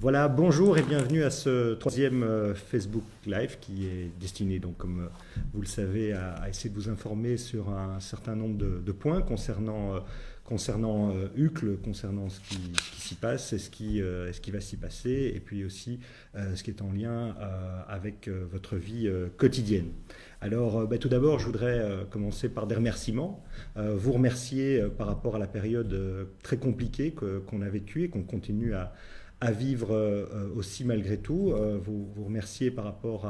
Voilà, bonjour et bienvenue à ce troisième Facebook Live qui est destiné, donc, comme vous le savez, à essayer de vous informer sur un certain nombre de points concernant Uccle, concernant ce qui s'y passe et ce qui va s'y passer, et puis aussi ce qui est en lien avec votre vie quotidienne. Alors, tout d'abord, je voudrais commencer par des remerciements. Vous remercier par rapport à la période très compliquée qu'on a vécue et qu'on continue à vivre aussi malgré tout. Vous remercier par rapport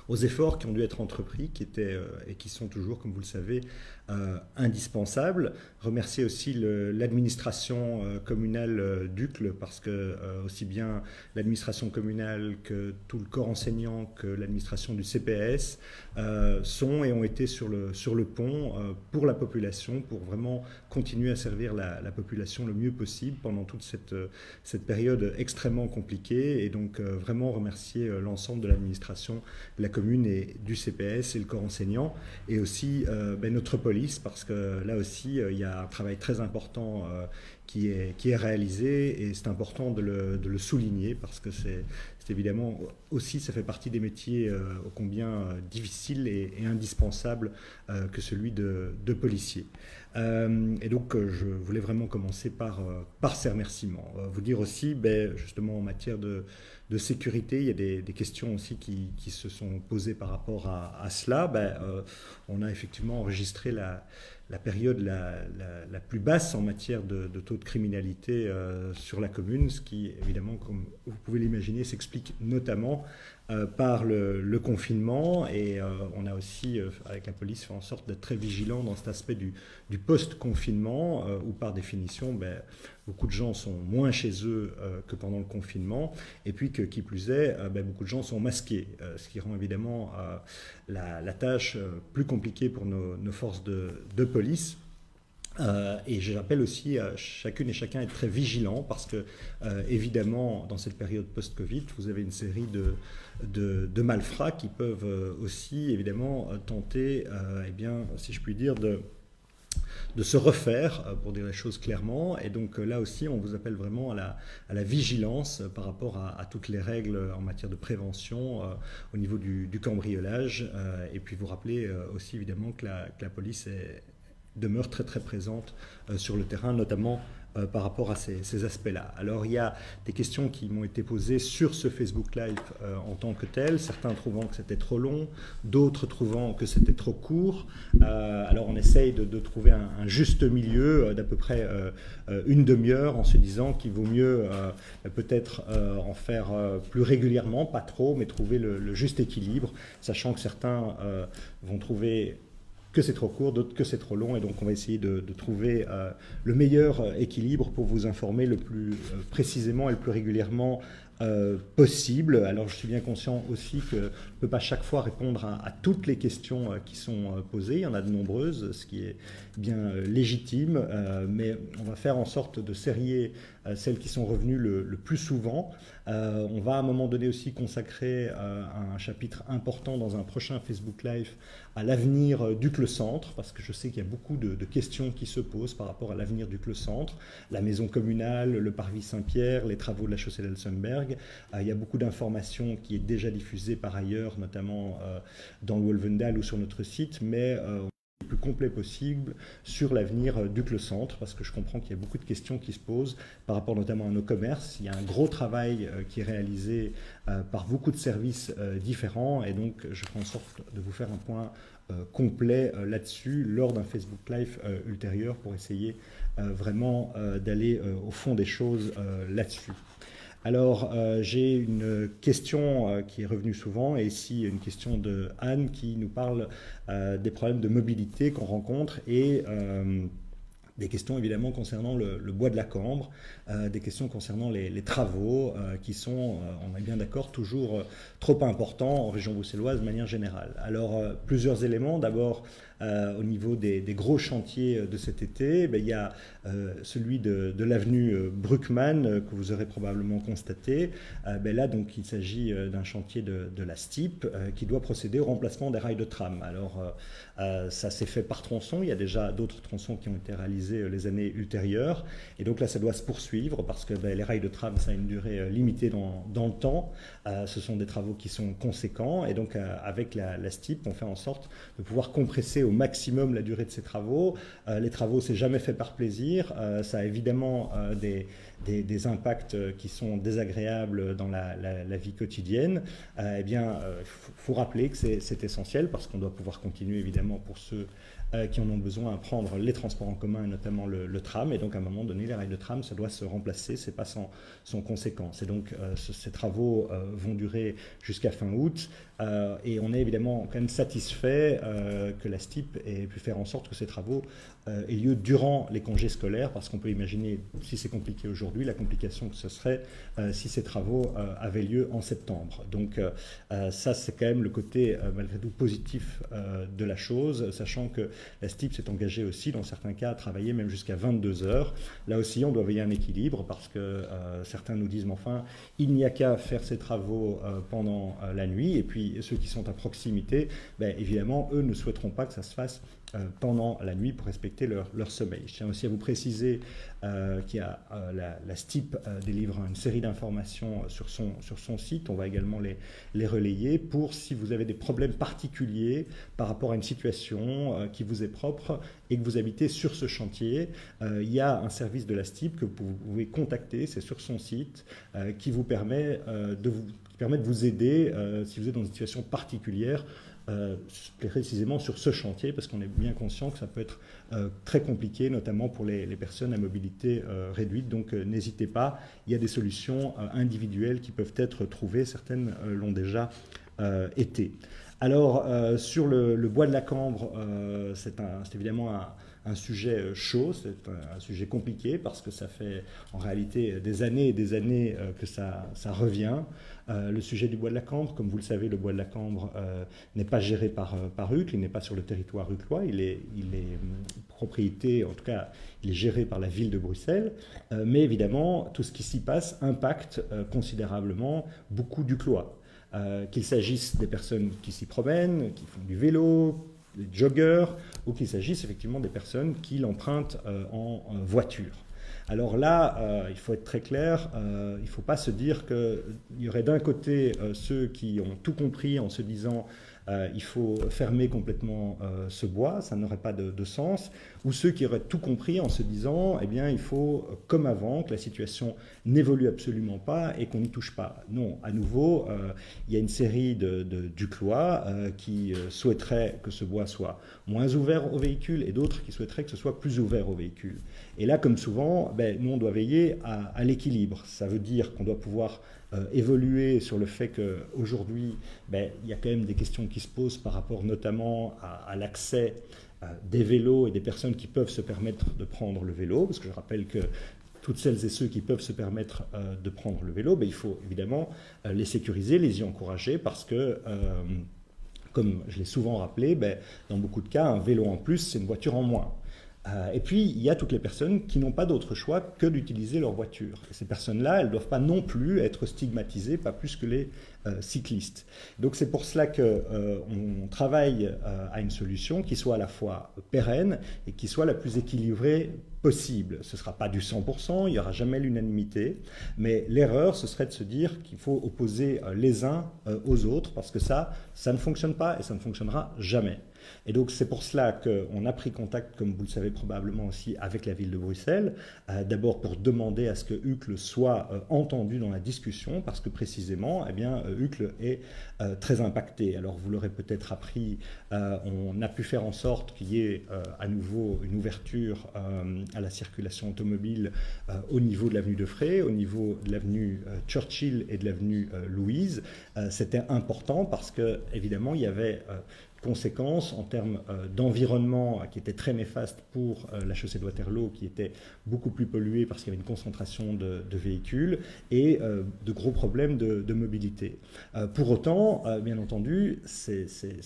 aux efforts qui ont dû être entrepris, qui étaient et qui sont toujours, comme vous le savez, indispensables. Remercier aussi l'administration communale d'Uccle, parce que aussi bien l'administration communale que tout le corps enseignant que l'administration du CPS sont et ont été sur le pont pour la population, pour vraiment continuer à servir la population le mieux possible pendant toute cette période extrêmement compliquée. Et donc vraiment remercier l'ensemble de l'administration de la commune et du CPS et le corps enseignant, et aussi notre police, parce que là aussi il y a un travail très important qui est réalisé, et c'est important de le souligner, parce que c'est évidemment aussi, ça fait partie des métiers ô combien difficiles et indispensables que celui de policier. Et donc je voulais vraiment commencer par ces remerciements. Vous dire aussi, justement en matière de sécurité, il y a des questions aussi qui se sont posées par rapport à cela. On a effectivement enregistré la période la plus basse en matière de taux de criminalité sur la commune, ce qui, évidemment, comme vous pouvez l'imaginer, s'explique notamment par le confinement. Et on a aussi, avec la police, fait en sorte d'être très vigilant dans cet aspect du post-confinement, où par définition, beaucoup de gens sont moins chez eux que pendant le confinement, et puis que, qui plus est, beaucoup de gens sont masqués, ce qui rend évidemment la tâche plus compliquée pour nos forces de police. Et j'appelle aussi à chacune et chacun à être très vigilant, parce que évidemment dans cette période post-Covid, vous avez une série de malfrats qui peuvent aussi évidemment tenter, si je puis dire, de se refaire, pour dire les choses clairement. Et donc là aussi, on vous appelle vraiment à la vigilance par rapport à toutes les règles en matière de prévention au niveau du cambriolage. Et puis vous rappelez aussi évidemment que la police demeure très très présente sur le terrain, notamment par rapport à ces aspects-là. Alors il y a des questions qui m'ont été posées sur ce Facebook Live en tant que tel, certains trouvant que c'était trop long, d'autres trouvant que c'était trop court. Alors on essaye de trouver un juste milieu d'à peu près une demi-heure, en se disant qu'il vaut mieux peut-être en faire plus régulièrement, pas trop, mais trouver le juste équilibre, sachant que certains vont trouver que c'est trop court, d'autres que c'est trop long, et donc on va essayer de trouver le meilleur équilibre pour vous informer le plus précisément et le plus régulièrement possible. Alors je suis bien conscient aussi que je ne peux pas chaque fois répondre à toutes les questions qui sont posées, il y en a de nombreuses, ce qui est bien légitime, mais on va faire en sorte de serrer celles qui sont revenues le plus souvent. On va à un moment donné aussi consacrer un chapitre important dans un prochain Facebook Live à l'avenir d'Uccle Centre, parce que je sais qu'il y a beaucoup de questions qui se posent par rapport à l'avenir d'Uccle Centre, la maison communale, le parvis Saint-Pierre, les travaux de la chaussée d'Elsenberg. Il y a beaucoup d'informations qui est déjà diffusées par ailleurs, notamment dans le Wolvendal ou sur notre site, mais le plus complet possible sur l'avenir d'Uccle Centre, parce que je comprends qu'il y a beaucoup de questions qui se posent par rapport notamment à nos commerces. Il y a un gros travail qui est réalisé par beaucoup de services différents, et donc je ferai en sorte de vous faire un point complet là-dessus lors d'un Facebook Live ultérieur, pour essayer vraiment d'aller au fond des choses là-dessus. Alors, j'ai une question qui est revenue souvent, et ici une question de Anne qui nous parle des problèmes de mobilité qu'on rencontre, et des questions évidemment concernant le bois de la Cambre, des questions concernant les travaux qui sont, on est bien d'accord, toujours trop importants en région bruxelloise de manière générale. Alors plusieurs éléments. D'abord, au niveau des gros chantiers de cet été, il y a celui de l'avenue Bruckmann que vous aurez probablement constaté. Là, donc, il s'agit d'un chantier de la STIP qui doit procéder au remplacement des rails de tram. Alors, ça s'est fait par tronçon. Il y a déjà d'autres tronçons qui ont été réalisés les années ultérieures. Et donc là, ça doit se poursuivre parce que les rails de tram, ça a une durée limitée dans le temps. Ce sont des travaux qui sont conséquents. Et donc, avec la STIP, on fait en sorte de pouvoir compresser au maximum la durée de ces travaux. Les travaux, c'est jamais fait par plaisir. Ça a évidemment des impacts qui sont désagréables dans la vie quotidienne. Il faut rappeler que c'est essentiel parce qu'on doit pouvoir continuer évidemment pour ceux qui en ont besoin à prendre les transports en commun et notamment le tram. Et donc à un moment donné, les rails de tram, ça doit se remplacer, c'est pas sans conséquence. Et donc ces travaux vont durer jusqu'à fin août. Et on est évidemment quand même satisfait que la STIP ait pu faire en sorte que ces travaux aient lieu durant les congés scolaires, parce qu'on peut imaginer, si c'est compliqué aujourd'hui, la complication que ce serait si ces travaux avaient lieu en septembre. Donc ça, c'est quand même le côté malgré tout positif de la chose, sachant que la STIP s'est engagée aussi, dans certains cas, à travailler même jusqu'à 22 heures. Là aussi, on doit veiller un équilibre, parce que certains nous disent, mais enfin, il n'y a qu'à faire ces travaux pendant la nuit, et puis ceux qui sont à proximité, évidemment, eux ne souhaiteront pas que ça se fasse pendant la nuit pour respecter leur sommeil. Je tiens aussi à vous préciser qu'il y a la STIP délivre une série d'informations sur son site. On va également les relayer pour si vous avez des problèmes particuliers par rapport à une situation qui vous est propre et que vous habitez sur ce chantier. Il y a un service de la STIP que vous pouvez contacter, c'est sur son site, qui vous permet de vous aider si vous êtes dans une situation particulière, précisément sur ce chantier, parce qu'on est bien conscient que ça peut être très compliqué, notamment pour les personnes à mobilité réduite. Donc n'hésitez pas, il y a des solutions individuelles qui peuvent être trouvées, certaines l'ont déjà été. Alors sur le bois de la Cambre, c'est évidemment un sujet chaud, c'est un sujet compliqué parce que ça fait en réalité des années et des années que ça revient. Le sujet du bois de la Cambre, comme vous le savez, le bois de la Cambre n'est pas géré par UCL, il n'est pas sur le territoire uclois, il est propriété, en tout cas, il est géré par la ville de Bruxelles, mais évidemment, tout ce qui s'y passe impacte considérablement beaucoup d'uclois. Qu'il s'agisse des personnes qui s'y promènent, qui font du vélo, des joggers, ou qu'il s'agisse effectivement des personnes qui l'empruntent en voiture. Alors là, il faut être très clair, il ne faut pas se dire qu'il y aurait d'un côté ceux qui ont tout compris en se disant il faut fermer complètement ce bois, ça n'aurait pas de sens, ou ceux qui auraient tout compris en se disant eh bien il faut, comme avant, que la situation n'évolue absolument pas et qu'on n'y touche pas. Non, à nouveau, il y a une série d'uclois qui souhaiteraient que ce bois soit moins ouvert aux véhicules et d'autres qui souhaiteraient que ce soit plus ouvert aux véhicules. Et là, comme souvent, nous on doit veiller à l'équilibre. Ça veut dire qu'on doit pouvoir évoluer sur le fait qu'aujourd'hui, il y a quand même des questions qui se posent par rapport notamment à l'accès des vélos et des personnes qui peuvent se permettre de prendre le vélo, parce que je rappelle que toutes celles et ceux qui peuvent se permettre de prendre le vélo, il faut évidemment les sécuriser, les y encourager, parce que, comme je l'ai souvent rappelé, dans beaucoup de cas, un vélo en plus, c'est une voiture en moins. Et puis, il y a toutes les personnes qui n'ont pas d'autre choix que d'utiliser leur voiture. Et ces personnes-là, elles ne doivent pas non plus être stigmatisées, pas plus que les cyclistes. Donc c'est pour cela qu'on travaille à une solution qui soit à la fois pérenne et qui soit la plus équilibrée possible. Ce ne sera pas du 100%, il n'y aura jamais l'unanimité, mais l'erreur, ce serait de se dire qu'il faut opposer les uns aux autres, parce que ça ne fonctionne pas et ça ne fonctionnera jamais. Et donc c'est pour cela qu'on a pris contact, comme vous le savez probablement aussi, avec la ville de Bruxelles, d'abord pour demander à ce que UCL soit entendu dans la discussion, parce que précisément, UCL est très impacté. Alors vous l'aurez peut-être appris, on a pu faire en sorte qu'il y ait à nouveau une ouverture à la circulation automobile au niveau de l'avenue de Frey, au niveau de l'avenue Churchill et de l'avenue Louise. C'était important parce que évidemment il y avait conséquences en termes d'environnement qui étaient très néfastes pour la chaussée de Waterloo, qui était beaucoup plus polluée parce qu'il y avait une concentration de véhicules et de gros problèmes de mobilité. Pour autant, bien entendu,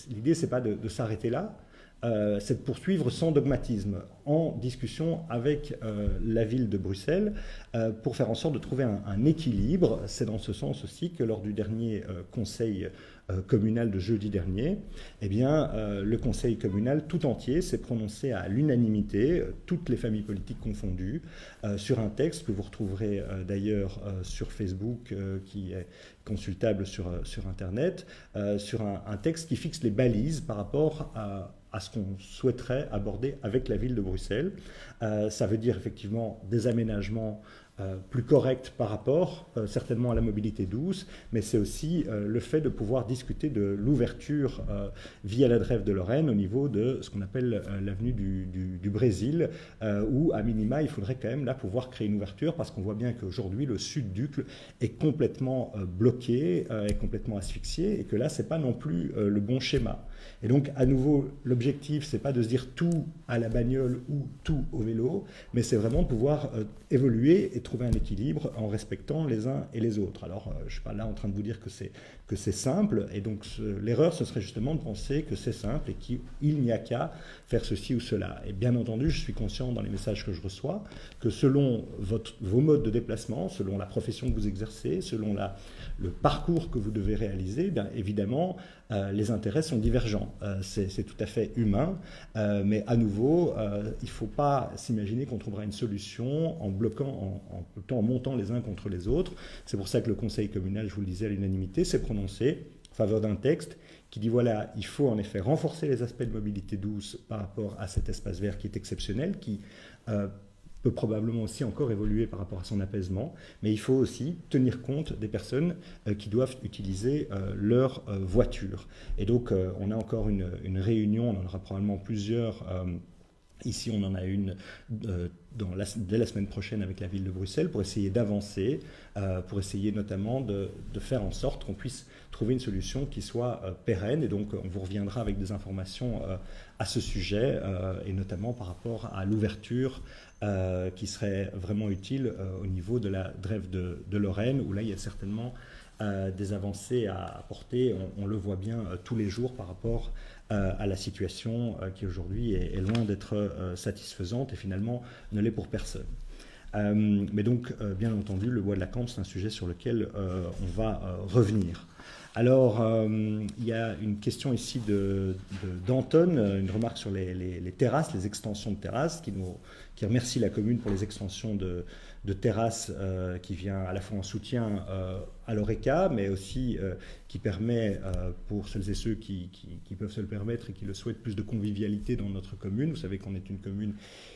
l'idée, ce n'est pas de s'arrêter là. c'est de poursuivre sans dogmatisme, en discussion avec la ville de Bruxelles, pour faire en sorte de trouver un équilibre. C'est dans ce sens aussi que lors du dernier conseil communal de jeudi dernier, eh bien, le conseil communal tout entier s'est prononcé à l'unanimité, toutes les familles politiques confondues, sur un texte que vous retrouverez d'ailleurs sur Facebook, qui est consultable sur Internet, sur un texte qui fixe les balises par rapport à ce qu'on souhaiterait aborder avec la ville de Bruxelles. Ça veut dire effectivement des aménagements plus corrects par rapport certainement à la mobilité douce, mais c'est aussi le fait de pouvoir discuter de l'ouverture via la Drève de Lorraine au niveau de ce qu'on appelle l'avenue du Brésil, où à minima il faudrait quand même là pouvoir créer une ouverture, parce qu'on voit bien qu'aujourd'hui le sud d'Uccle est complètement bloqué, est complètement asphyxié, et que là c'est pas non plus le bon schéma. Et donc, à nouveau, l'objectif, c'est pas de se dire tout à la bagnole ou tout au vélo, mais c'est vraiment de pouvoir évoluer et trouver un équilibre en respectant les uns et les autres. Alors, je ne suis pas là en train de vous dire que c'est simple, et donc l'erreur, ce serait justement de penser que c'est simple et qu'il n'y a qu'à faire ceci ou cela. Et bien entendu, je suis conscient dans les messages que je reçois que selon vos modes de déplacement, selon la profession que vous exercez, selon le parcours que vous devez réaliser, bien évidemment, les intérêts sont divergents. C'est tout à fait humain, mais à nouveau, il ne faut pas s'imaginer qu'on trouvera une solution en bloquant, en montant les uns contre les autres. C'est pour ça que le Conseil communal, je vous le disais à l'unanimité, s'est prononcé en faveur d'un texte qui dit voilà, il faut en effet renforcer les aspects de mobilité douce par rapport à cet espace vert qui est exceptionnel, qui peut probablement aussi encore évoluer par rapport à son apaisement, mais il faut aussi tenir compte des personnes qui doivent utiliser leur voiture. Et donc, on a encore une réunion, on en aura probablement plusieurs. Ici, on en a une dès la semaine prochaine avec la ville de Bruxelles pour essayer d'avancer, pour essayer notamment de faire en sorte qu'on puisse trouver une solution qui soit pérenne. Et donc, on vous reviendra avec des informations à ce sujet, et notamment par rapport à l'ouverture qui serait vraiment utile au niveau de la Drève de Lorraine, où là, il y a certainement des avancées à apporter. On le voit bien tous les jours par rapport à la situation qui aujourd'hui est loin d'être satisfaisante et finalement ne l'est pour personne. Mais donc, bien entendu, le bois de la Cambre, c'est un sujet sur lequel on va revenir. Alors, il y a une question ici d'Anton, une remarque sur les terrasses, les extensions de terrasses, qui remercie la commune pour les extensions de terrasses qui vient à la fois en soutien à l'ORECA, mais aussi qui permet, pour celles et ceux qui peuvent se le permettre et qui le souhaitent, plus de convivialité dans notre commune. Vous savez qu'on est une commune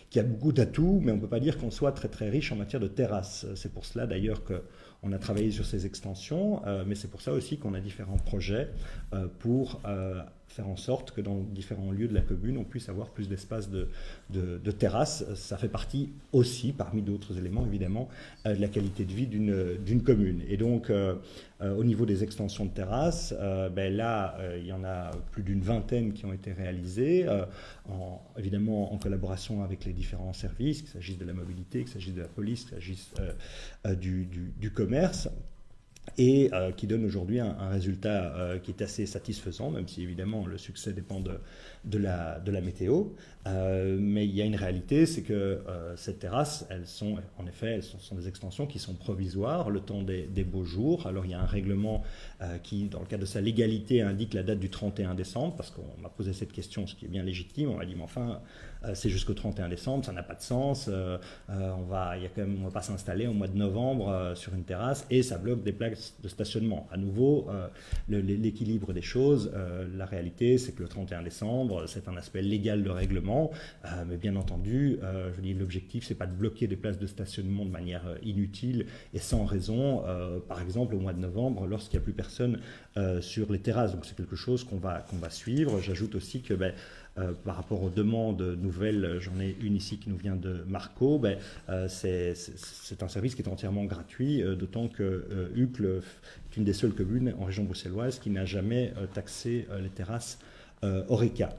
qui a beaucoup d'atouts, mais on ne peut pas dire qu'on soit très très riche en matière de terrasses. C'est pour cela d'ailleurs qu'on a travaillé sur ces extensions, mais c'est pour ça aussi qu'on a différents projets pour faire en sorte que dans différents lieux de la commune, on puisse avoir plus d'espace de terrasse. Ça fait partie aussi, parmi d'autres éléments évidemment, de la qualité de vie d'une commune. Et donc, au niveau des extensions de terrasses, là, il y en a plus d'une vingtaine qui ont été réalisées, évidemment en collaboration avec les différents services, qu'il s'agisse de la mobilité, qu'il s'agisse de la police, qu'il s'agisse du commerce, et qui donne aujourd'hui un résultat qui est assez satisfaisant, même si évidemment le succès dépend de la météo. Mais il y a une réalité, c'est que ces terrasses, elles sont des extensions qui sont provisoires le temps des beaux jours. Alors il y a un règlement qui, dans le cadre de sa légalité, indique la date du 31 décembre, parce qu'on m'a posé cette question, ce qui est bien légitime. On m'a dit, mais enfin, c'est jusqu'au 31 décembre, ça n'a pas de sens. On va pas s'installer au mois de novembre sur une terrasse, et ça bloque des places de stationnement. À nouveau, l'équilibre des choses, la réalité, c'est que le 31 décembre, c'est un aspect légal de règlement, mais bien entendu, je dis, l'objectif, c'est pas de bloquer des places de stationnement de manière inutile et sans raison, par exemple au mois de novembre, lorsqu'il n'y a plus personne sur les terrasses. Donc c'est quelque chose qu'on va suivre. J'ajoute aussi que par rapport aux demandes nouvelles, j'en ai une ici qui nous vient de Marco, c'est un service qui est entièrement gratuit, d'autant que Uccle est une des seules communes en région bruxelloise qui n'a jamais taxé les terrasses ORECA.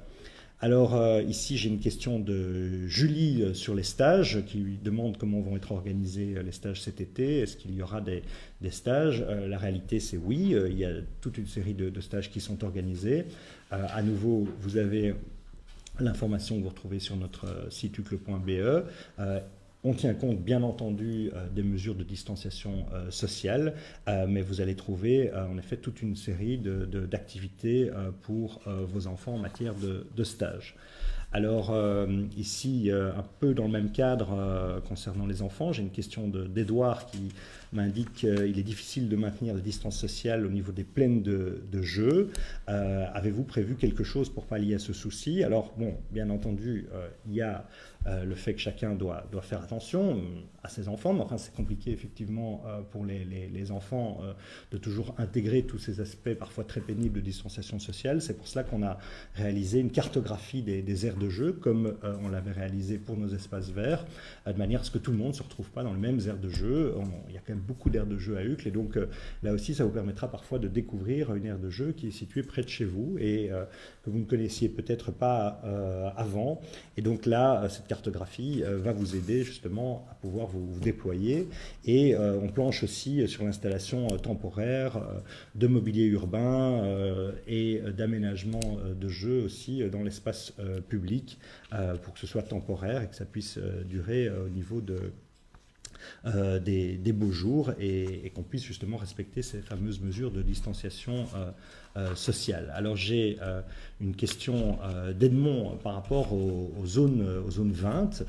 Alors ici j'ai une question de Julie sur les stages, qui lui demande comment vont être organisés les stages cet été, est-ce qu'il y aura des stages. La réalité c'est oui, il y a toute une série de stages qui sont organisés. À nouveau, vous avez l'information que vous retrouvez sur notre site ucle.be. On tient compte, bien entendu, des mesures de distanciation sociale, mais vous allez trouver, en effet, toute une série d'activités pour vos enfants en matière de stage. Alors, ici, un peu dans le même cadre concernant les enfants, j'ai une question d'Edouard qui m'indique qu'il est difficile de maintenir la distance sociale au niveau des plaines de jeu. Avez-vous prévu quelque chose pour pallier à ce souci? Alors, bon, bien entendu, il y a le fait que chacun doit faire attention à ses enfants, mais enfin c'est compliqué effectivement pour les enfants de toujours intégrer tous ces aspects parfois très pénibles de distanciation sociale. C'est pour cela qu'on a réalisé une cartographie des aires de jeu, comme on l'avait réalisé pour nos espaces verts, de manière à ce que tout le monde ne se retrouve pas dans les mêmes aires de jeu. Il y a quand même beaucoup d'aires de jeu à Uccle, et donc là aussi ça vous permettra parfois de découvrir une aire de jeu qui est située près de chez vous et que vous ne connaissiez peut-être pas avant. Et donc là, cette cartographie va vous aider justement à pouvoir vous déployer. Et on planche aussi sur l'installation temporaire de mobilier urbain et d'aménagement de jeux aussi dans l'espace public pour que ce soit temporaire et que ça puisse durer au niveau des beaux jours et qu'on puisse justement respecter ces fameuses mesures de distanciation sociale. Alors j'ai une question d'Edmond par rapport aux zones 20.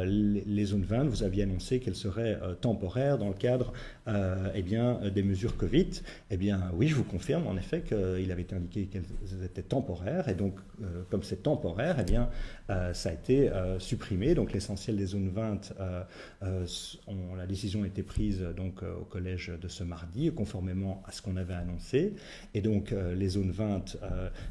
Les zones 20, vous aviez annoncé qu'elles seraient temporaires dans le cadre eh bien, des mesures Covid. Eh bien oui, je vous confirme en effet qu'il avait été indiqué qu'elles étaient temporaires et donc comme c'est temporaire, eh bien ça a été supprimé. Donc l'essentiel des zones 20, la décision a été prise donc au collège de ce mardi, conformément à ce qu'on avait annoncé. Et donc les zones 20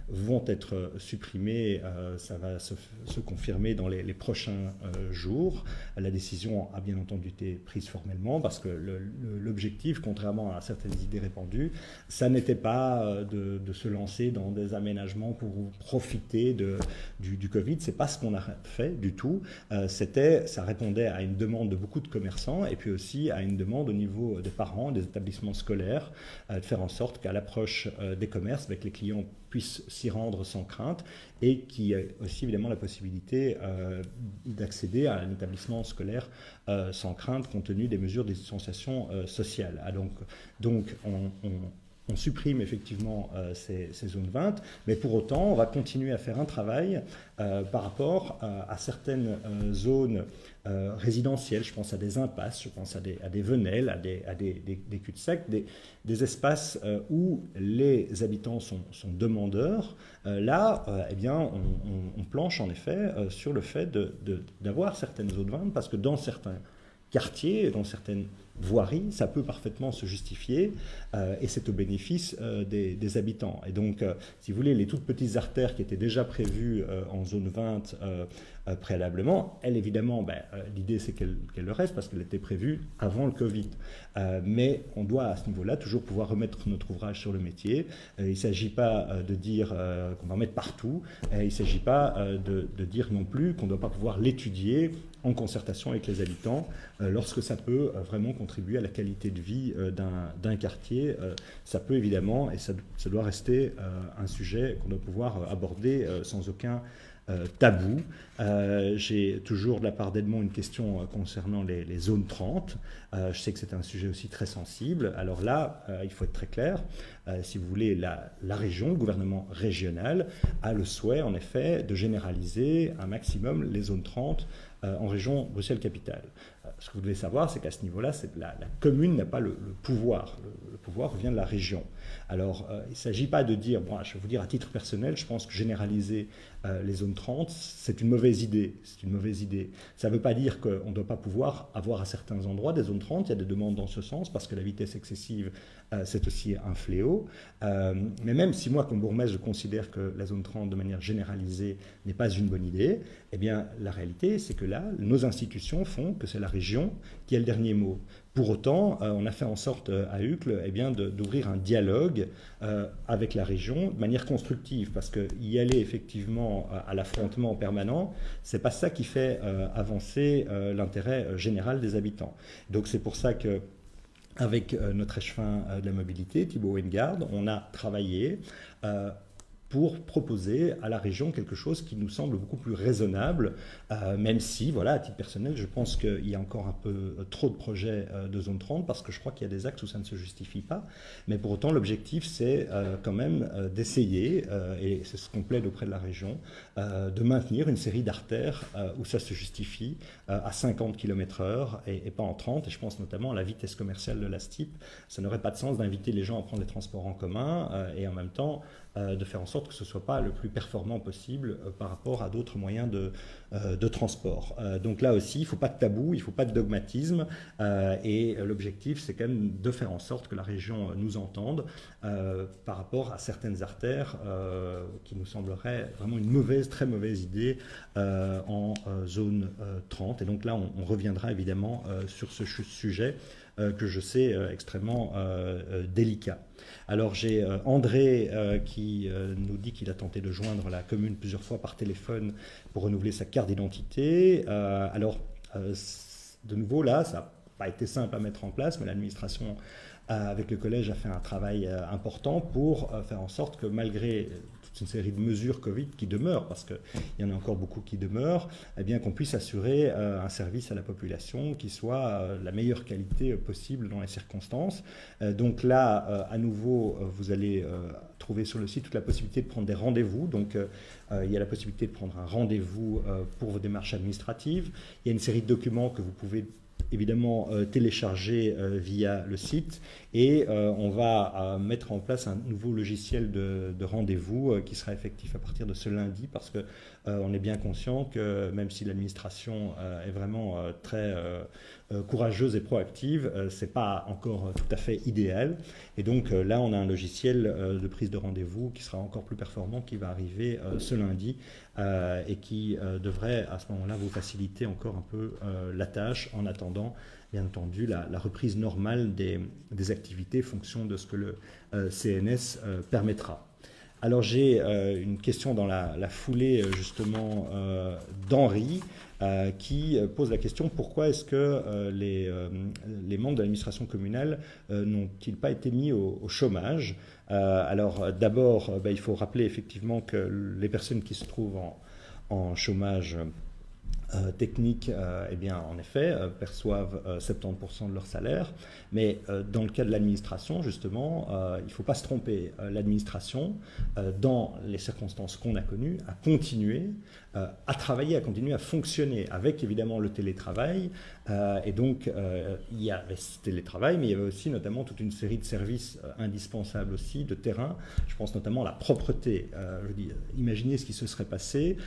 vont être supprimées, ça va se confirmer dans les prochains jours. La décision a bien entendu été prise formellement parce que l'objectif, contrairement à certaines idées répandues, ça n'était pas de se lancer dans des aménagements pour profiter du Covid. C'est pas ce qu'on a fait du tout. Ça répondait à une demande de beaucoup de commerçants et puis aussi à une demande au niveau des parents, des établissements scolaires, de faire en sorte qu'à l'approche des commerces, avec les clients puissent s'y rendre sans crainte et qu'il y ait aussi évidemment la possibilité d'accéder à un établissement scolaire sans crainte compte tenu des mesures de distanciation sociale. Donc on supprime effectivement ces zones 20, mais pour autant on va continuer à faire un travail par rapport à certaines zones résidentielles. Je pense à des impasses, je pense à des venelles, à des cul-de-sac, des espaces où les habitants sont demandeurs. Là, eh bien, on planche en effet sur le fait d'avoir certaines zones 20 parce que dans certains quartiers, dans certaines voiries, ça peut parfaitement se justifier et c'est au bénéfice des habitants. Et donc, si vous voulez, les toutes petites artères qui étaient déjà prévues en zone 20 préalablement, elles évidemment, l'idée c'est qu'elles le restent parce qu'elles étaient prévues avant le Covid. Mais on doit à ce niveau-là toujours pouvoir remettre notre ouvrage sur le métier. Il ne s'agit pas de dire qu'on va en mettre partout, il ne s'agit pas de dire non plus qu'on ne doit pas pouvoir l'étudier en concertation avec les habitants lorsque ça peut vraiment contribuer à la qualité de vie d'un quartier. Ça peut évidemment, et ça doit rester un sujet qu'on doit pouvoir aborder sans aucun tabou. J'ai toujours de la part d'Edmond une question concernant les zones 30. Je sais que c'est un sujet aussi très sensible. Alors là, il faut être très clair. Si vous voulez, la région, le gouvernement régional a le souhait en effet de généraliser un maximum les zones 30 en région Bruxelles-Capitale. Ce que vous devez savoir, c'est qu'à ce niveau-là, la commune n'a pas le pouvoir. Le pouvoir vient de la région. Alors, il ne s'agit pas de dire, bon, je vais vous dire à titre personnel, je pense que généraliser les zones 30, c'est une mauvaise idée. C'est une mauvaise idée. Ça ne veut pas dire qu'on ne doit pas pouvoir avoir à certains endroits des zones 30. Il y a des demandes dans ce sens, parce que la vitesse excessive, c'est aussi un fléau. Mais même si moi, comme bourgmestre, je considère que la zone 30, de manière généralisée, n'est pas une bonne idée, eh bien, la réalité, c'est que là, nos institutions font que c'est la région qui a le dernier mot. Pour autant, on a fait en sorte à Uccle eh bien, d'ouvrir un dialogue avec la région de manière constructive, parce qu'y aller effectivement à l'affrontement permanent, c'est pas ça qui fait avancer l'intérêt général des habitants. Donc c'est pour ça que avec notre échevin de la mobilité, Thibaut Wengard, on a travaillé pour proposer à la région quelque chose qui nous semble beaucoup plus raisonnable, même si, voilà, à titre personnel, je pense qu'il y a encore un peu trop de projets de zone 30, parce que je crois qu'il y a des axes où ça ne se justifie pas. Mais pour autant, l'objectif, c'est quand même d'essayer, et c'est ce qu'on plaide auprès de la région, de maintenir une série d'artères où ça se justifie à 50 km/h et pas en 30. Et je pense notamment à la vitesse commerciale de la STIP. Ça n'aurait pas de sens d'inviter les gens à prendre les transports en commun et en même temps de faire en sorte que ce ne soit pas le plus performant possible par rapport à d'autres moyens de transport. Donc là aussi, il ne faut pas de tabou, il ne faut pas de dogmatisme, et l'objectif, c'est quand même de faire en sorte que la région nous entende par rapport à certaines artères qui nous sembleraient vraiment une mauvaise, très mauvaise idée en zone 30. Et donc là, on reviendra évidemment sur ce sujet que je sais extrêmement délicat. Alors j'ai André qui nous dit qu'il a tenté de joindre la commune plusieurs fois par téléphone pour renouveler sa carte d'identité. De nouveau là, ça n'a pas été simple à mettre en place, mais l'administration avec le collège a fait un travail important pour faire en sorte que malgré toute une série de mesures Covid qui demeurent, parce qu'il y en a encore beaucoup qui demeurent, eh bien qu'on puisse assurer un service à la population qui soit la meilleure qualité possible dans les circonstances. Donc là, à nouveau, vous allez trouver sur le site toute la possibilité de prendre des rendez-vous. Donc il y a la possibilité de prendre un rendez-vous pour vos démarches administratives. Il y a une série de documents que vous pouvez évidemment télécharger via le site, et on va mettre en place un nouveau logiciel de rendez-vous qui sera effectif à partir de ce lundi, parce que on est bien conscient que même si l'administration est vraiment très courageuse et proactive, c'est pas encore tout à fait idéal, et donc là on a un logiciel de prise de rendez-vous qui sera encore plus performant, qui va arriver ce lundi et qui devrait à ce moment-là vous faciliter encore un peu la tâche, en attendant bien entendu la reprise normale des activités en fonction de ce que le CNS permettra. Alors j'ai une question dans la foulée justement d'Henri qui pose la question: pourquoi est-ce que les membres de l'administration communale n'ont-ils pas été mis au chômage? Alors d'abord, il faut rappeler effectivement que les personnes qui se trouvent en chômage technique, eh bien, en effet, perçoivent 70% de leur salaire. Mais dans le cas de l'administration, justement, il ne faut pas se tromper. L'administration, dans les circonstances qu'on a connues, a continué à travailler, à continuer à fonctionner, avec évidemment le télétravail. Et donc, il y avait ce télétravail, mais il y avait aussi notamment toute une série de services indispensables aussi, de terrain. Je pense notamment à la propreté. Je dis, imaginez ce qui se serait passé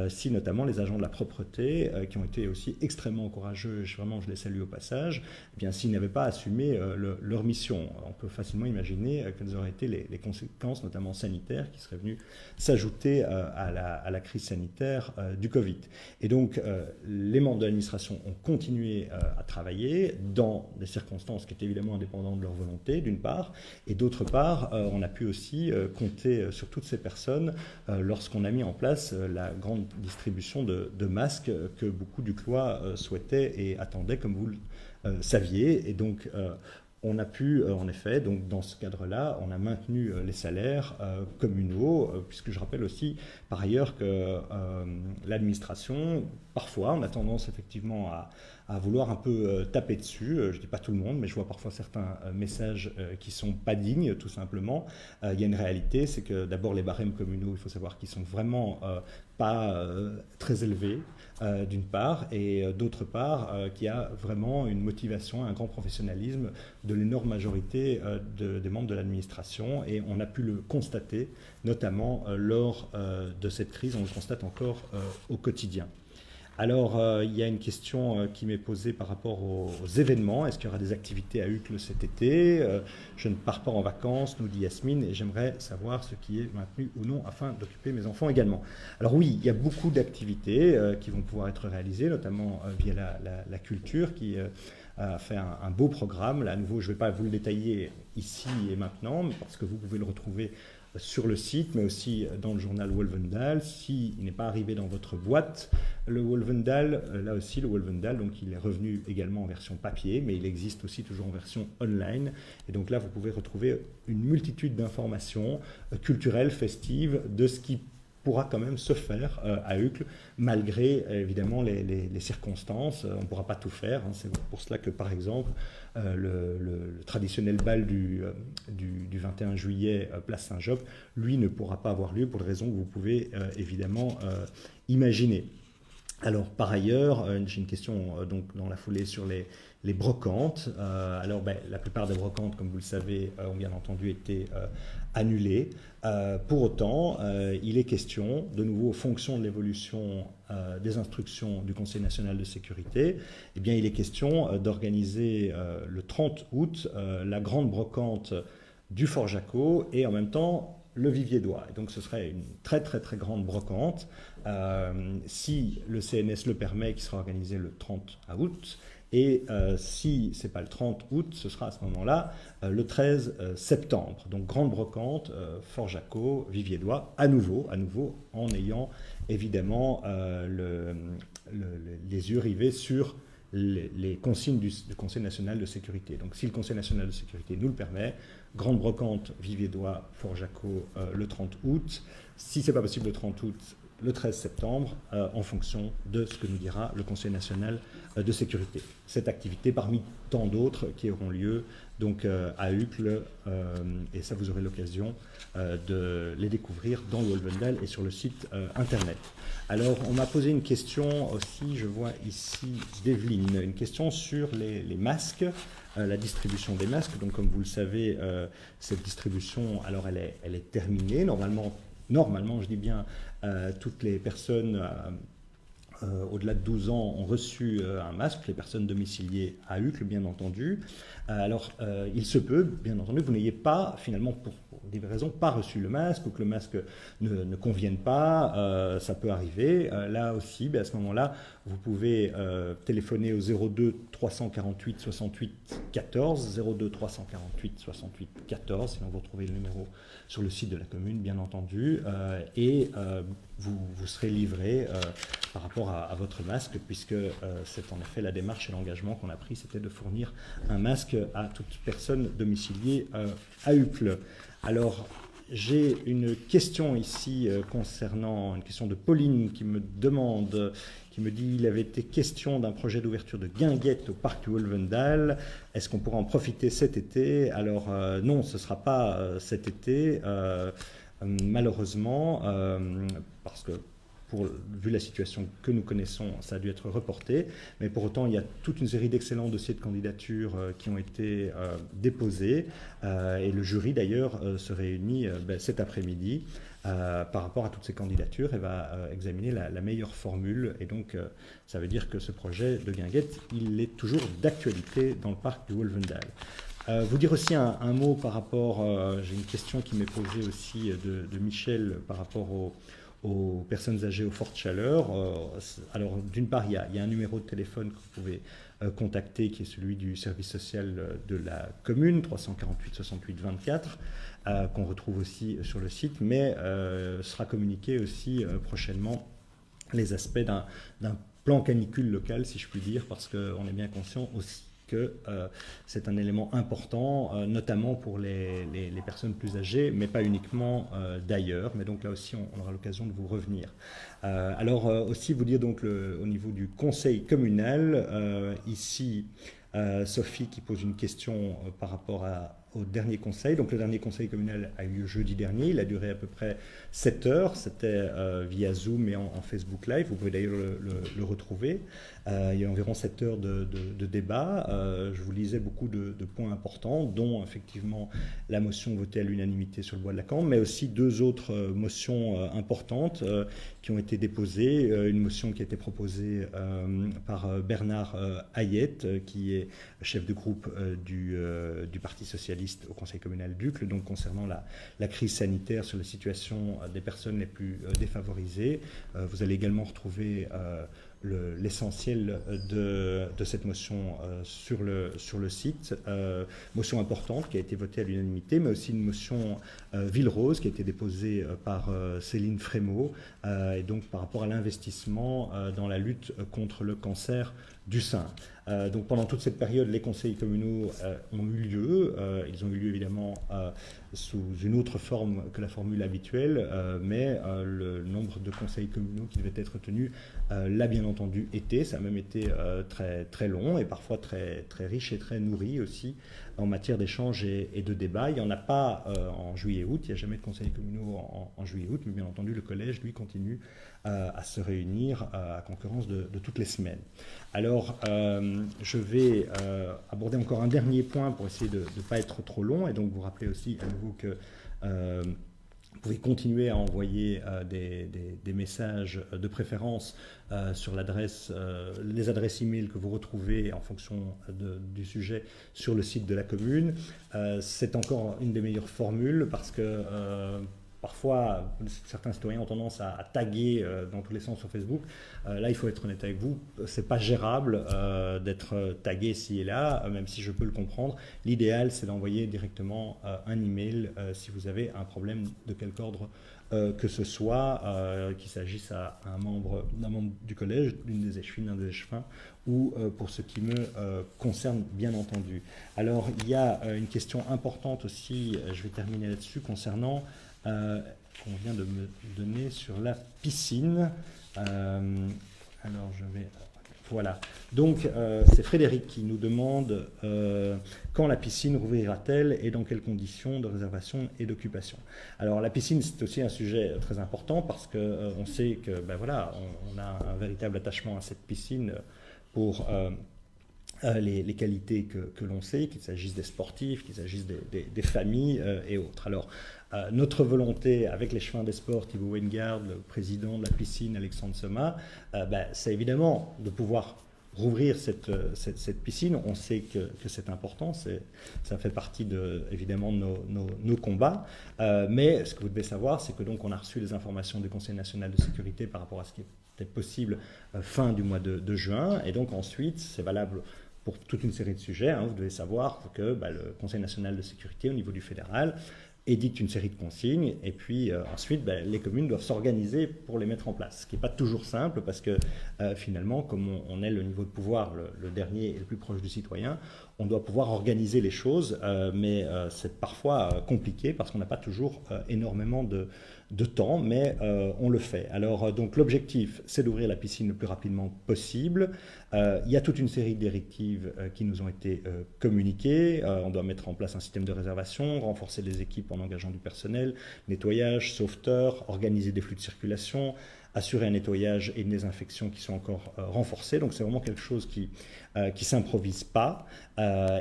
si notamment les agents de la propreté, qui ont été aussi extrêmement courageux, vraiment je les salue au passage, eh bien s'ils n'avaient pas assumé leur mission. On peut facilement imaginer quelles auraient été les conséquences, notamment sanitaires, qui seraient venues s'ajouter à la crise sanitaire du Covid. Et donc les membres de l'administration ont continué à travailler dans des circonstances qui étaient évidemment indépendantes de leur volonté, d'une part, et d'autre part, on a pu aussi compter sur toutes ces personnes lorsqu'on a mis en place la grande distribution de masques que beaucoup d'Uclois souhaitaient et attendaient, comme vous le saviez. Et donc, on a pu, en effet, donc dans ce cadre-là, on a maintenu les salaires communaux, puisque je rappelle aussi, par ailleurs, que l'administration, parfois, on a tendance effectivement à vouloir un peu taper dessus. Je ne dis pas tout le monde, mais je vois parfois certains messages qui ne sont pas dignes, tout simplement. Il y a une réalité, c'est que d'abord les barèmes communaux, il faut savoir qu'ils sont vraiment pas très élevés, d'une part, et d'autre part, qu'il y a vraiment une motivation, un grand professionnalisme de l'énorme majorité des membres de l'administration, et on a pu le constater, notamment lors de cette crise, on le constate encore au quotidien. Alors, il y a une question qui m'est posée par rapport aux événements. Est-ce qu'il y aura des activités à Uccle cet été? Je ne pars pas en vacances, nous dit Yasmine, et j'aimerais savoir ce qui est maintenu ou non afin d'occuper mes enfants également. Alors oui, il y a beaucoup d'activités qui vont pouvoir être réalisées, notamment via la culture qui a fait un beau programme. Là, à nouveau, je ne vais pas vous le détailler ici et maintenant, parce que vous pouvez le retrouver sur le site, mais aussi dans le journal Wolvendal. S'il n'est pas arrivé dans votre boîte, le Wolvendal, là aussi le Wolvendal, donc il est revenu également en version papier, mais il existe aussi toujours en version online. Et donc là, vous pouvez retrouver une multitude d'informations culturelles, festives, de ce qui pourra quand même se faire à Uccle, malgré évidemment les circonstances. On ne pourra pas tout faire. C'est pour cela que, par exemple, le traditionnel bal du 21 juillet, place Saint-Job, lui ne pourra pas avoir lieu pour les raisons que vous pouvez évidemment imaginer. Alors, par ailleurs, j'ai une question donc, dans la foulée sur les brocantes. Alors, la plupart des brocantes, comme vous le savez, ont bien entendu été annulées. Pour autant, il est question, de nouveau, en fonction de l'évolution des instructions du Conseil national de sécurité, eh bien, il est question d'organiser le 30 août la grande brocante du Fort Jacot et en même temps le Vivier-d'Oie. Donc ce serait une très très très grande brocante. Si le CNS le permet, qui sera organisé le 30 août. Et si ce n'est pas le 30 août, ce sera à ce moment-là le 13 septembre. Donc grande brocante, Fort Jacot, Vivier-d'Oie, à nouveau, en ayant évidemment les yeux rivés sur les consignes du Conseil national de sécurité. Donc si le Conseil national de sécurité nous le permet, grande brocante, Vivier-d'Oie, Fort Jacot, le 30 août. Si ce n'est pas possible le 30 août, le 13 septembre, en fonction de ce que nous dira le Conseil national de sécurité. Cette activité, parmi tant d'autres qui auront lieu donc, à Uccle, et ça vous aurez l'occasion de les découvrir dans le Wolvendal et sur le site internet. Alors, on m'a posé une question aussi, je vois ici d'Evelyne, une question sur les masques, la distribution des masques. Donc, comme vous le savez, cette distribution, alors elle est terminée. Normalement, je dis bien, toutes les personnes au-delà de 12 ans ont reçu un masque, les personnes domiciliées à Uccle, bien entendu. Alors, il se peut, bien entendu, que vous n'ayez pas, finalement, pour diverses raisons, pas reçu le masque, ou que le masque ne convienne pas, ça peut arriver. Là aussi, à ce moment-là, vous pouvez téléphoner au 02 348 68 14, 02 348 68 14, sinon vous retrouvez le numéro sur le site de la commune, bien entendu, et vous serez livré par rapport à votre masque, puisque c'est en effet la démarche et l'engagement qu'on a pris, c'était de fournir un masque à toute personne domiciliée à Uccle. Alors, j'ai une question ici concernant une question de Pauline qui me demande, qui me dit il avait été question d'un projet d'ouverture de guinguettes au parc du Wolvendal. Est-ce qu'on pourra en profiter cet été? Alors non, ce ne sera pas cet été, malheureusement, parce que vu la situation que nous connaissons, ça a dû être reporté. Mais pour autant, il y a toute une série d'excellents dossiers de candidature qui ont été déposés. Et le jury, d'ailleurs, se réunit cet après-midi par rapport à toutes ces candidatures et va examiner la meilleure formule. Et donc, ça veut dire que ce projet de guinguette, il est toujours d'actualité dans le parc du Wolvendal. Vous dire aussi un mot par rapport, j'ai une question qui m'est posée aussi de Michel par rapport aux personnes âgées aux fortes chaleurs. Alors, d'une part, il y a un numéro de téléphone que vous pouvez contacter, qui est celui du service social de la commune, 348 68 24, qu'on retrouve aussi sur le site, mais sera communiqué aussi prochainement les aspects d'un plan canicule local, si je puis dire, parce qu'on est bien conscient aussi que c'est un élément important, notamment pour les personnes plus âgées, mais pas uniquement d'ailleurs. Mais donc là aussi, on aura l'occasion de vous revenir. Alors aussi vous dire donc au niveau du conseil communal, ici Sophie qui pose une question par rapport au dernier conseil. Donc le dernier conseil communal a eu lieu jeudi dernier, il a duré à peu près 7 heures, c'était via Zoom et en Facebook Live, vous pouvez d'ailleurs le retrouver. Il y a environ 7 heures de débat, je vous lisais beaucoup de points importants, dont effectivement la motion votée à l'unanimité sur le bois de la Cambre, mais aussi 2 autres motions importantes qui ont été déposées. Une motion qui a été proposée par Bernard Hayet, qui est chef de groupe du Parti socialiste au Conseil communal d'Uccle, donc concernant la crise sanitaire sur la situation des personnes les plus défavorisées. Vous allez également retrouver l'essentiel de cette motion sur le site. Motion importante qui a été votée à l'unanimité, mais aussi une motion Ville-Rose qui a été déposée par Céline Frémaux, et donc par rapport à l'investissement dans la lutte contre le cancer du sein. Donc pendant toute cette période, les conseils communaux ont eu lieu. Ils ont eu lieu évidemment sous une autre forme que la formule habituelle, mais le nombre de conseils communaux qui devaient être tenus l'a bien entendu été. Ça a même été très, très long et parfois très, très riche et très nourri aussi en matière d'échanges et de débats. Il n'y en a pas en juillet-août, il n'y a jamais de conseils communaux en juillet-août, mais bien entendu le collège, lui, continue à se réunir à concurrence de toutes les semaines. Alors, je vais aborder encore un dernier point pour essayer de ne pas être trop long, et donc vous rappeler aussi à nouveau que vous pouvez continuer à envoyer des messages de préférence sur les adresses e-mail que vous retrouvez en fonction du sujet sur le site de la commune. C'est encore une des meilleures formules parce que parfois, certains citoyens ont tendance à taguer dans tous les sens sur Facebook. Là, il faut être honnête avec vous, c'est pas gérable d'être tagué ici et là, même si je peux le comprendre. L'idéal, c'est d'envoyer directement un email si vous avez un problème de quelque ordre que ce soit, qu'il s'agisse à d'un membre du collège, d'une des échevines, d'un des échevins, ou pour ce qui me concerne, bien entendu. Alors, il y a une question importante aussi, je vais terminer là-dessus, concernant qu'on vient de me donner sur la piscine. Alors, je vais... Voilà. Donc, c'est Frédéric qui nous demande quand la piscine rouvrira-t-elle et dans quelles conditions de réservation et d'occupation. Alors, la piscine, c'est aussi un sujet très important parce qu'on sait que, ben voilà, on a un véritable attachement à cette piscine pour les qualités que l'on sait, qu'il s'agisse des sportifs, qu'il s'agisse des familles et autres. Alors, notre volonté avec les chemins des sports, Thibaut Weingard, le président de la piscine, Alexandre Soma, c'est évidemment de pouvoir rouvrir cette piscine. On sait que c'est important, ça fait partie évidemment de nos combats. Mais ce que vous devez savoir, c'est que donc on a reçu les informations du Conseil national de sécurité par rapport à ce qui était possible fin du mois de juin. Et donc ensuite, c'est valable pour toute une série de sujets. Hein. Vous devez savoir que le Conseil national de sécurité au niveau du fédéral édicte une série de consignes et puis ensuite les communes doivent s'organiser pour les mettre en place, ce qui n'est pas toujours simple parce que finalement comme on est le niveau de pouvoir le dernier et le plus proche du citoyen, on doit pouvoir organiser les choses, mais c'est parfois compliqué parce qu'on n'a pas toujours énormément de temps, mais on le fait. Alors donc l'objectif, c'est d'ouvrir la piscine le plus rapidement possible. Il y a toute une série de directives qui nous ont été communiquées. On doit mettre en place un système de réservation, renforcer les équipes en engageant du personnel, nettoyage, sauveteur, organiser des flux de circulation, assurer un nettoyage et une désinfection qui sont encore renforcés. Donc c'est vraiment quelque chose qui s'improvise pas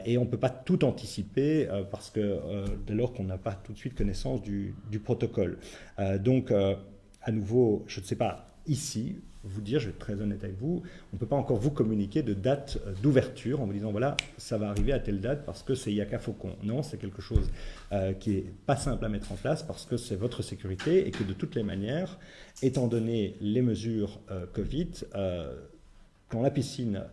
et on ne peut pas tout anticiper parce que dès lors qu'on n'a pas tout de suite connaissance du protocole. Donc à nouveau, je ne sais pas ici vous dire, je vais être très honnête avec vous, on ne peut pas encore vous communiquer de date d'ouverture en vous disant voilà, ça va arriver à telle date parce que c'est Yaka Faucon. Non, c'est quelque chose qui n'est pas simple à mettre en place parce que c'est votre sécurité et que de toutes les manières, étant donné les mesures Covid, quand la piscine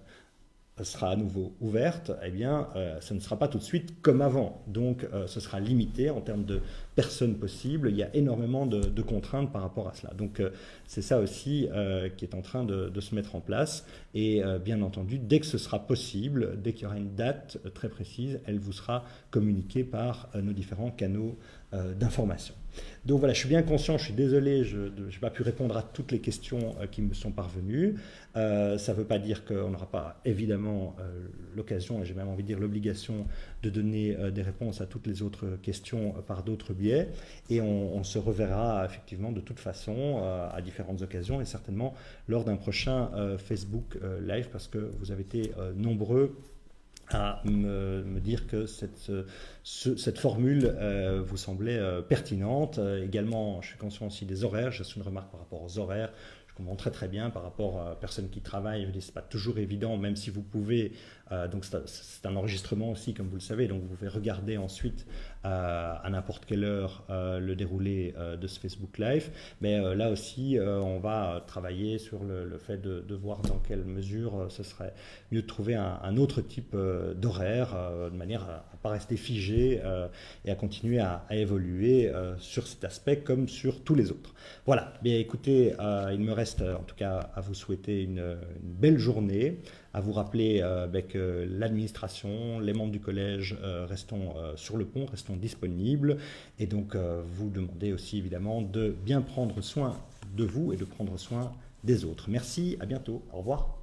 sera à nouveau ouverte, eh bien, ça ne sera pas tout de suite comme avant. Donc, ce sera limité en termes de personnes possibles. Il y a énormément de contraintes par rapport à cela. Donc, c'est ça aussi qui est en train de se mettre en place. Et bien entendu, dès que ce sera possible, dès qu'il y aura une date très précise, elle vous sera communiquée par nos différents canaux d'information. Donc voilà, je suis bien conscient, je suis désolé, je n'ai pas pu répondre à toutes les questions qui me sont parvenues. Ça ne veut pas dire qu'on n'aura pas évidemment l'occasion, et j'ai même envie de dire l'obligation, de donner des réponses à toutes les autres questions par d'autres biais. Et on se reverra effectivement de toute façon à différentes occasions et certainement lors d'un prochain Facebook Live parce que vous avez été nombreux à me dire que cette formule vous semblait pertinente. Également, je suis conscient aussi des horaires. J'ai une remarque par rapport aux horaires. Je comprends très bien par rapport à personnes qui travaillent. Ce n'est pas toujours évident, même si vous pouvez. Donc c'est un enregistrement aussi, comme vous le savez. Donc vous pouvez regarder ensuite à n'importe quelle heure le déroulé de ce Facebook Live. Mais là aussi, on va travailler sur le fait de voir dans quelle mesure ce serait mieux de trouver un autre type d'horaire, de manière à ne pas rester figé et à continuer à évoluer sur cet aspect comme sur tous les autres. Voilà, bien écoutez, il me reste en tout cas à vous souhaiter une belle journée, à vous rappeler que l'administration, les membres du collège restons sur le pont, restons disponibles, et donc vous demandez aussi évidemment de bien prendre soin de vous et de prendre soin des autres. Merci, à bientôt, au revoir.